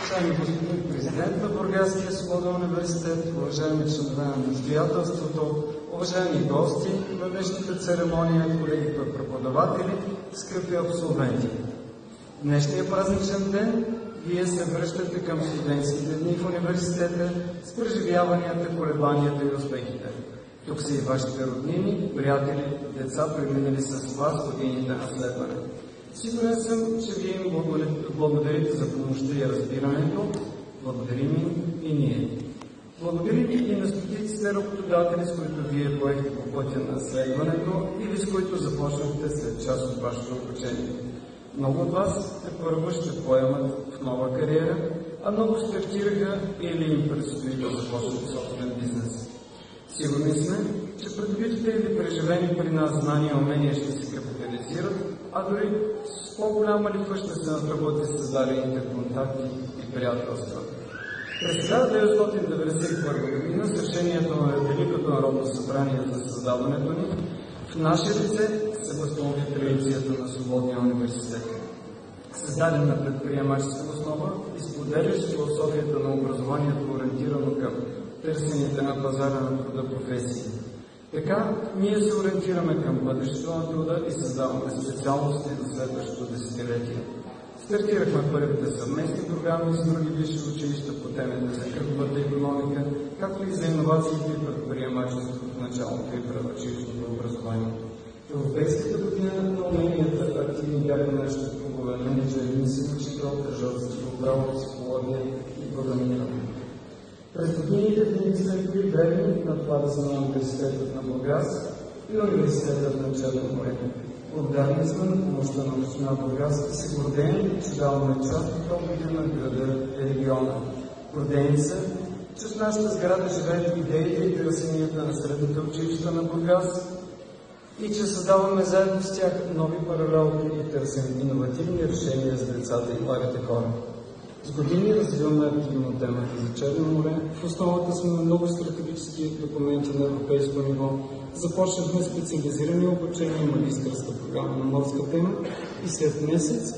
Уважаеми господин президент на Бургаския свободен университет, уважаеми членове на настоятелството, уважаеми гости на днешната церемония, колеги преподаватели, скъпи абсолвенти. Днешния празничен ден вие се връщате към студентските дни в университета с преживяванията, колебанията и успехите. Тук са и вашите роднини, приятели, деца, преминали с вас годините на следване. Сигурен съм, че вие им благодарите за помощта и разбирането. Благодарим им и ние. Благодарим и на стотиците работодатели, с които вие поехте по пътя на следването или с които започнахте след част от вашето обучение. Много от вас първо ще поемат в нова кариера, а много стартираха или им предстои да започнат собствен бизнес. Сигурни сме, че придобитите или преживени при нас знания и умения ще се капитализират, а дори с по-голяма лихва ще се натрупат и създадените контакти и приятелства. През 1991 година с решението на Великото народно събрание за създаването ни, в наше лице се възстанови традицията на Свободния университет. Създаден на предприемаческа основа и споделящ философията на образованието, ориентирано към търсените на пазара на труда професии. Така, ние се ориентираме към бъдещето на труда и създаваме специалности за следващото десетилетие. Стартирахме първите съвместни програми с други висши училища по темите за кръговата икономика, както и за иновациите и предприемачеството в началото и предучилищното образование. Европейската година на уменията активни бяха нашите клубове менеджер, учител, тържателство, право, психология и програмиране. През годините винаги сме били верни на това да сме на университетът на Бургас и университетът на Черно море. Благодарни сме на помощта на община Бургас и се гордеем, че даваме част от опита на града и региона. Гордеем се, че в нашата сграда живеят идеите и търсенията на средните училища на Бургас и че създаваме заедно с тях нови паралелки и търсим иновативни решения за децата и младите хора. С години развиваме активно темата за Черно море. В основата сме на много стратегически документи на европейско ниво. Започнахме специализирани обучения и магистърска програма на морска тема и след месец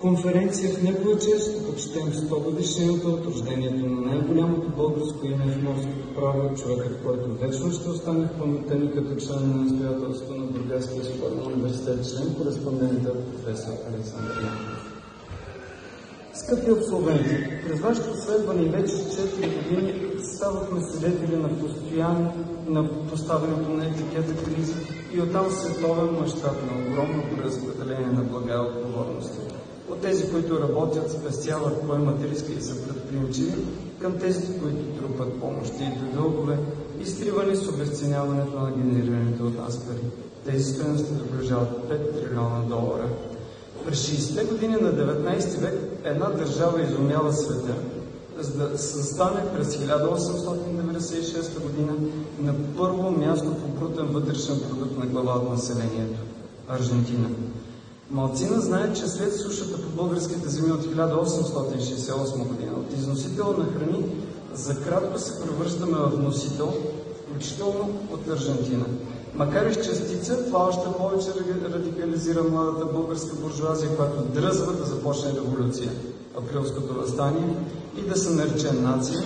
конференция в неговия чест да почетем 100 годишнината от рождението на най-голямото българско име в морското право, човекът, който вечно ще остане в паметта ни като член на настоятелството на Бургаския свободен университет, член кореспондента професор Александър Янков. Скъпи абсолвенти, през вашето следване вече 4 години ставахме свидетели на поставянето на етикета кризи и оттам световен мащаб на огромно преразпределение на блага и отговорности. От тези, които работят, спестяват, поемат риска и са предприемчиви, към тези, които трупат помощи и дългове, изтривани с обезценяването на генерираните от нас пари. Тези стойности доближават $5 трилиона. През 60-те години на 19 век една държава изумява света, за да състане през 1896 година на първо място по брутен вътрешен продукт на глава от населението – Аржентина. Малцина знаят, че след сушата по българските земи от 1868 година от износител на храни за кратко се превръщаме в носител, включително от Аржентина. Макар и с частица, това още повече радикализира младата българска буржуазия, която дръзва да започне революция, априлското въстание, и да се нарече нация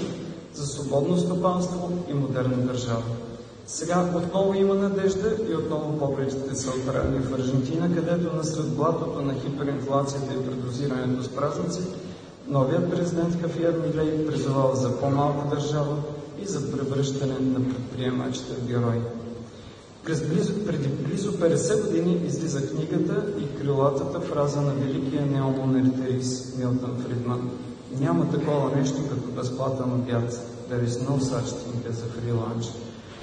за свободно стопанство и модерна държава. Сега отново има надежда и отново погледите са отправени в Аржентина, където насред блатото на хиперинфлацията и предозирането с празници, новият президент Хафиер Милей призовава за по-малка държава и за превръщане на предприемачите в герои. Преди близо 50 години излиза книгата и крилатата фраза на великия неомонетарист Милтън Фридман: няма такова нещо като безплатен обяд. There is no such thing as a free lunch.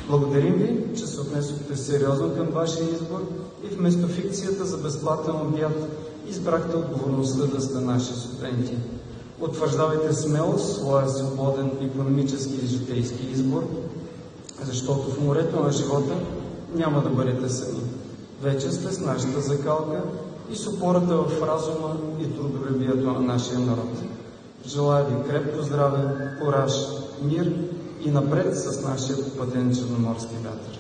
Благодарим ви, че се отнесохте сериозно към вашия избор и вместо фикцията за безплатен обяд избрахте отговорността да сте наши студенти. Утвърждавайте смело своя свободен икономически и житейски избор, защото в морето на живота няма да бъдете сами. Вече сте с нашата закалка и с опората в разума и трудолюбието на нашия народ. Желая ви крепко здраве, кураж, мир и напред с нашия попътен черноморски вятър.